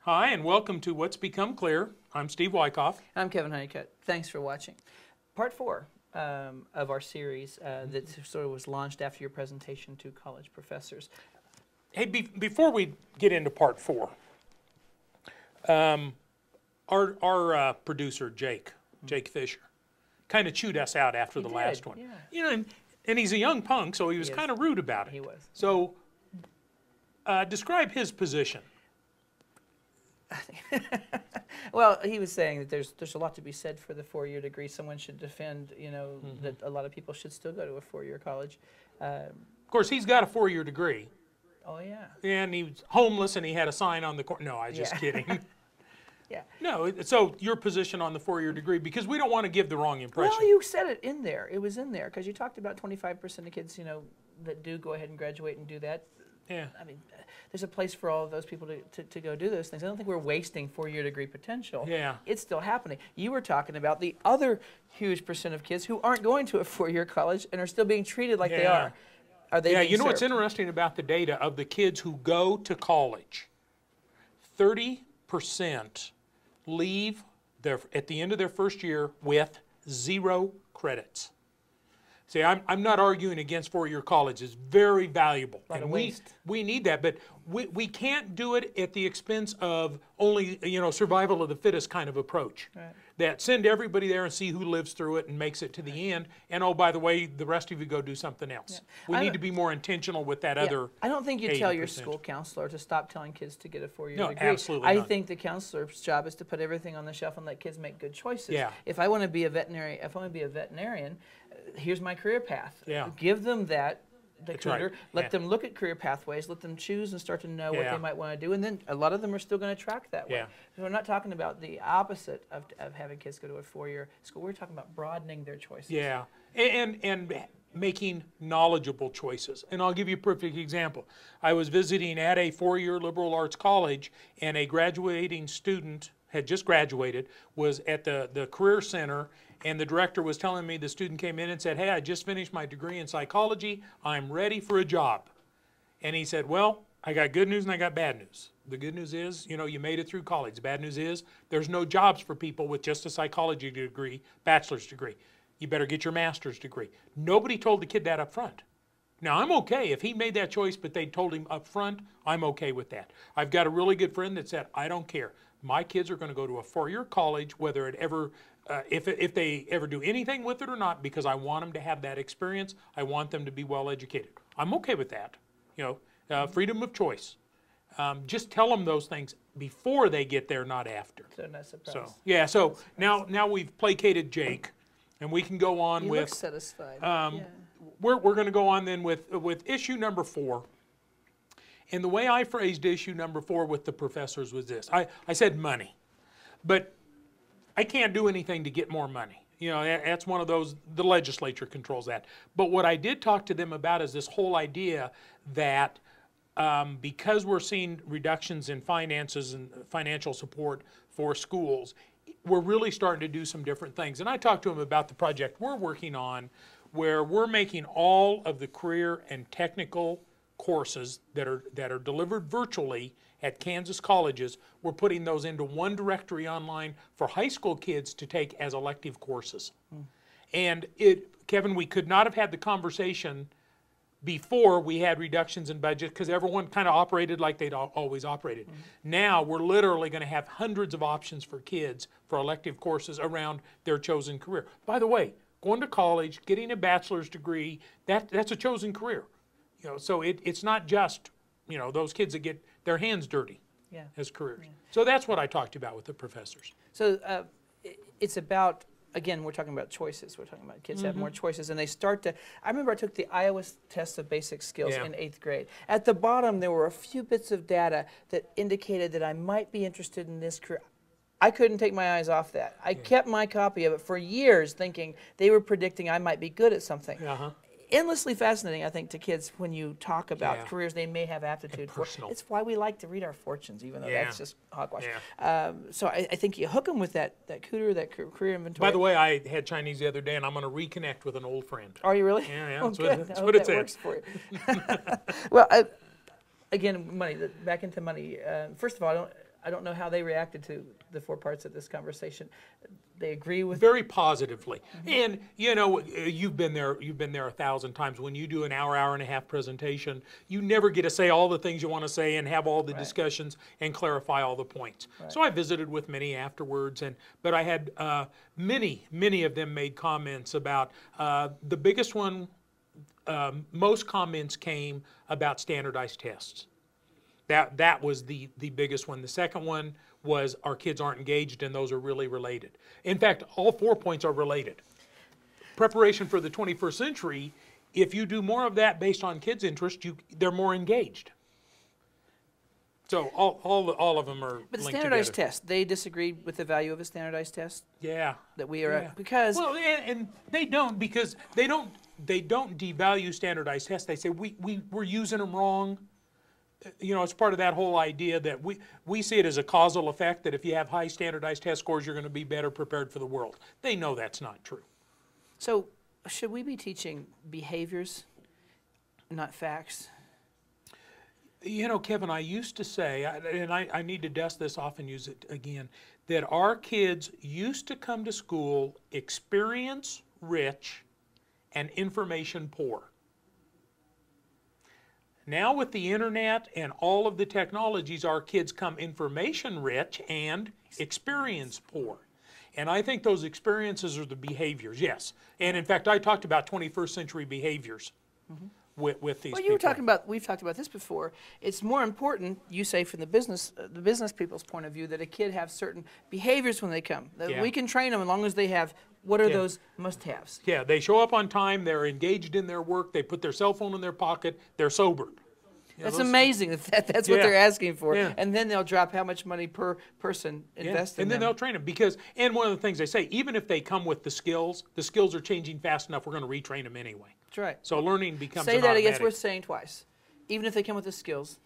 Hi, and welcome to What's Become Clear. I'm Steve Wyckoff. I'm Kevin Honeycutt. Thanks for watching. Part 4 of our series that sort of was launched after your presentation to college professors. Hey, before we get into part 4, our producer, Jake Fisher, kind of chewed us out after the last one. Yeah. You know, and he's a young punk, so he was kind of rude about it. He was. So, describe his position. Well, he was saying that there's a lot to be said for the 4-year degree. Someone should defend, that a lot of people should still go to a 4-year college. Of course, he's got a 4-year degree. Oh, yeah. And he was homeless, and he had a sign on the corner. No, I was just kidding. Yeah. No, so your position on the 4-year degree, because we don't want to give the wrong impression. Well, you said it in there. It was in there because you talked about 25% of kids, that do go ahead and graduate and do that. Yeah. I mean, there's a place for all of those people to go do those things. I don't think we're wasting 4-year degree potential. Yeah. It's still happening. You were talking about the other huge percent of kids who aren't going to a 4-year college and are still being treated like they are. Are they being you know served? what's interesting about the data of the kids who go to college, 30% leave at the end of their first year with 0 credits. See, I'm not arguing against 4-year college. It's very valuable. And we need that, but we can't do it at the expense of only, survival of the fittest kind of approach. Right. That send everybody there and see who lives through it and makes it to the end. And oh, by the way, the rest of you go do something else. Yeah. We need to be more intentional with that other. I don't think you tell your 80%. School counselor to stop telling kids to get a 4-year No, degree. absolutely I not. think the counselor's job is to put everything on the shelf and let kids make good choices. Yeah. If I want to be a veterinarian, here's my career path. Yeah. Give them that. That's Recruiter, right. let them look at career pathways, let them choose and start to know what they might want to do, and then a lot of them are still going to track that way. Yeah. So we're not talking about the opposite of having kids go to a 4-year school. We're talking about broadening their choices. Yeah, and making knowledgeable choices. And I'll give you a perfect example. I was visiting at a 4-year liberal arts college, and a graduating student had just graduated, was at the Career Center, and the director was telling me the student came in and said, hey, I just finished my degree in psychology. I'm ready for a job. And he said, well, I got good news and I got bad news. The good news is, you made it through college. The bad news is there's no jobs for people with just a psychology degree, bachelor's degree. You better get your master's degree. Nobody told the kid that up front. Now, I'm okay if he made that choice, but they told him up front, I'm okay with that. I've got a really good friend that said, I don't care. My kids are going to go to a 4-year college, whether it ever, if they ever do anything with it or not, because I want them to have that experience. I want them to be well educated. I'm okay with that. Freedom of choice. Just tell them those things before they get there, not after. So not surprised. So now we've placated Jake, and we can go on You with. look satisfied. We're going to go on then with issue number 4. And the way I phrased issue number 4 with the professors was this. I said money, but I can't do anything to get more money. That's one of those, the legislature controls that. But what I did talk to them about is this whole idea that because we're seeing reductions in finances and financial support for schools, we're really starting to do some different things. And I talked to them about the project we're working on, where we're making all of the career and technical courses that are delivered virtually at Kansas colleges. We're putting those into one directory online for high school kids to take as elective courses. And Kevin, we could not have had the conversation before we had reductions in budget, because everyone kind of operated like they'd always operated. Now we're literally going to have hundreds of options for kids for elective courses around their chosen career. By the way, going to college, getting a bachelor's degree, that's a chosen career. So it's not just, those kids that get their hands dirty as careers. Yeah. So that's what I talked about with the professors. So it's about, again, we're talking about choices. We're talking about kids have more choices, and they start to, I remember I took the Iowa test of basic skills in 8th grade. At the bottom, there were a few bits of data that indicated that I might be interested in this career. I couldn't take my eyes off that. I kept my copy of it for years, thinking they were predicting I might be good at something. Endlessly fascinating, I think, to kids when you talk about careers they may have aptitude for. It's why we like to read our fortunes, even though that's just hogwash. So I think you hook them with that career inventory. By the way, I had Chinese the other day, and I'm going to reconnect with an old friend. Are you really? Yeah, Oh, that's what it said. Works for you. Well, again, money. Back into money. First of all, I don't know how they reacted to the 4 parts of this conversation. They agree with very positively. And you know, you've been there 1,000 times. When you do an hour and a half presentation, you never get to say all the things you want to say and have all the discussions and clarify all the points. So I visited with many afterwards, but I had many of them made comments about the biggest one. Most comments came about standardized tests. That was the biggest one. The second one was our kids aren't engaged, and those are really related. In fact, all 4 points are related. Preparation for the 21st century, if you do more of that based on kids' interest, they're more engaged. So all of them are But the linked standardized together. test, they disagreed with the value of a standardized test Yeah. that we are because Well, and they don't, because they don't devalue standardized tests. They say we're using them wrong. You know, it's part of that whole idea that we see it as a causal effect, that if you have high standardized test scores, you're going to be better prepared for the world. They know that's not true. So should we be teaching behaviors, not facts? You know, Kevin, I used to say, and I need to dust this off and use it again, that our kids used to come to school experience rich and information poor. Now with the internet and all of the technologies, our kids come information rich and experience poor. And I think those experiences are the behaviors, yes. And in fact, I talked about 21st century behaviors with these Well, people. we've talked about this before. It's more important, you say, from the business people's point of view, that a kid have certain behaviors when they come. That Yeah. we can train them as long as they have, what are Yeah. those must-haves? Yeah, they show up on time, they're engaged in their work, they put their cell phone in their pocket, they're sober. You know, That's those- amazing that's what Yeah. they're asking for. Yeah. And then they'll drop how much money per person invest in and then them. they'll train them, because, and one of the things they say, even if they come with the skills are changing fast enough, we're going to retrain them anyway. That's right. So learning becomes Say an that again, it's automatic. worth saying twice. Even if they come with the skills.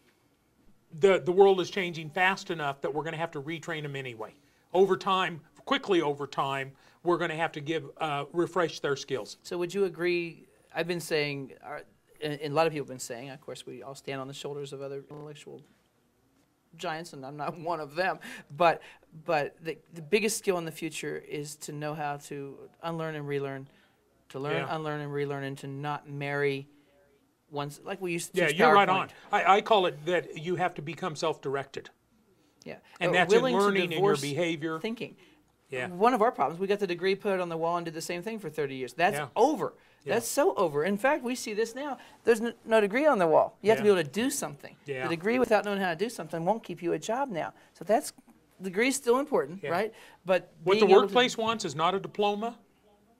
The world is changing fast enough that we're going to have to retrain them anyway. Over time, quickly over time, we're going to have to refresh their skills. So would you agree, I've been saying, and a lot of people have been saying, of course we all stand on the shoulders of other intellectual giants, and I'm not one of them, but the biggest skill in the future is to know how to unlearn and relearn, to learn, Yeah. unlearn and relearn, and to not marry one's, like we used to Yeah, teach you're right on. PowerPoint. I call it that you have to become self-directed. Yeah. And Or that's in willing to learning and your divorce behavior. Thinking. Yeah. One of our problems, we got the degree put on the wall and did the same thing for 30 years. That's Yeah. over. Yeah. That's so over. In fact, we see this now. There's no degree on the wall. You have to be Yeah. able to do something. Yeah. The degree without knowing how to do something won't keep you a job now. So the degree's still important, Yeah. right? But What the being able to- workplace wants is not a diploma.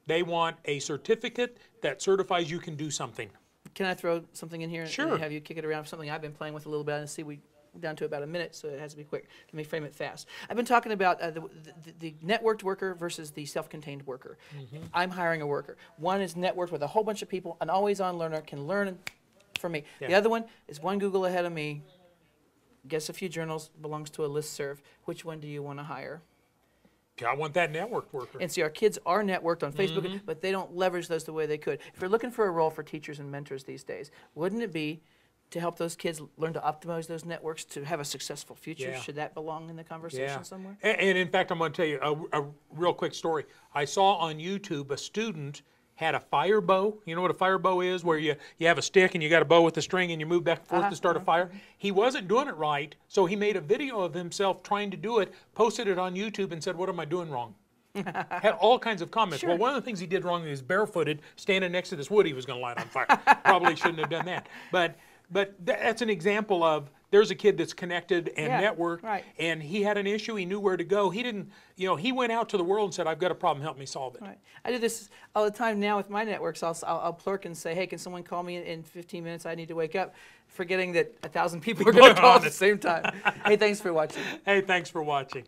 They want a certificate that certifies you can do something. Can I throw something in here Sure. and have you kick it around? Something I've been playing with a little bit, and see we're down to about a minute, so it has to be quick. Let me frame it fast. I've been talking about the networked worker versus the self-contained worker. Mm-hmm. I'm hiring a worker. One is networked with a whole bunch of people, an always-on learner, can learn from me. The Yeah. other one is one Google ahead of me, gets a few journals, belongs to a listserv. Which one do you want to hire? I want that networked worker. And see, our kids are networked on Facebook, Mm-hmm. but they don't leverage those the way they could. If you're looking for a role for teachers and mentors these days, wouldn't it be to help those kids learn to optimize those networks to have a successful future? Yeah. Should that belong in the conversation somewhere? And in fact, I'm going to tell you a real quick story. I saw on YouTube a student had a fire bow. You know what a fire bow is? Where you have a stick and you got a bow with a string and you move back and forth to start a fire. He wasn't doing it right, so he made a video of himself trying to do it, posted it on YouTube, and said, "What am I doing wrong?" Had all kinds of comments. Sure. Well, one of the things he did wrong, he was barefooted, standing next to this wood he was going to light on fire. Probably shouldn't have done that. But that's an example of, there's a kid that's connected and Yeah, networked, right. and he had an issue, he knew where to go. He didn't, he went out to the world and said, "I've got a problem, help me solve it." Right. I do this all the time now with my networks. I'll plurk and say, "Hey, can someone call me in 15 minutes? I need to wake up," forgetting that 1,000 people are going to call at the same time. Hey, thanks for watching. Hey, thanks for watching.